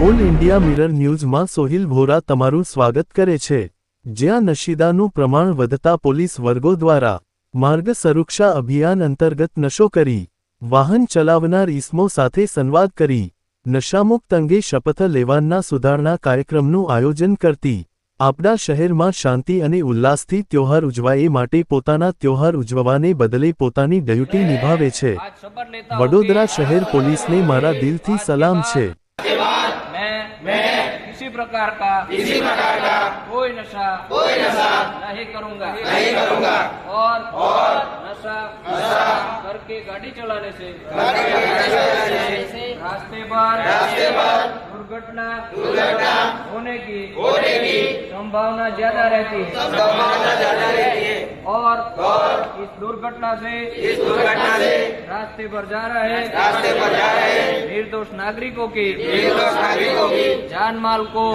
All India mirror ન્યૂઝમાં સોહિલ ભોરા તમારું સ્વાગત કરે છે, જ્યાં નશીદાનું પ્રમાણ વધતા પોલીસ વર્ગો દ્વારા માર્ગ સુરક્ષા અભિયાન અંતર્ગત નશો કરી વાહન ચલાવનાર ઇસમો સાથે સંવાદ કરી નશામુક્ત અંગે શપથ લેવાના સુધારણા કાર્યક્રમનું આયોજન કરતી આપણા શહેરમાં શાંતિ અને ઉલ્લાસથી ત્યોહાર ઉજવાય માટે પોતાના ત્યોહાર ઉજવવાને બદલે પોતાની ડ્યુટી નિભાવે છે। વડોદરા શહેર પોલીસને મારા દિલથી સલામ છે। किसी प्रकार का कोई नशा नहीं करूंगा और नशा करके गाड़ी चलाने से रास्ते पर दुर्घटना होने की संभावना ज्यादा रहती है और इस दुर्घटना से रास्ते पर जा रहे निर्दोष नागरिकों की जान माल को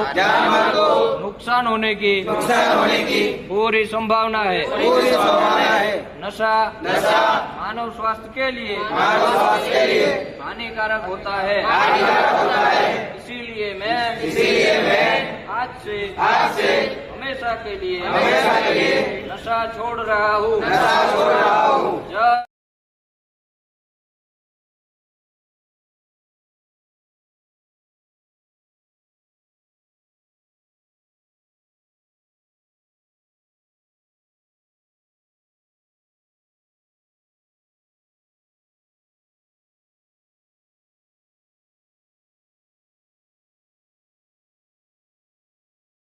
नुकसान होने की पूरी संभावना है। नशा मानव स्वास्थ्य के लिए हानिकारक होता है। इसीलिए मैं आज से हमेशा के लिए नशा छोड़ रहा हूँ।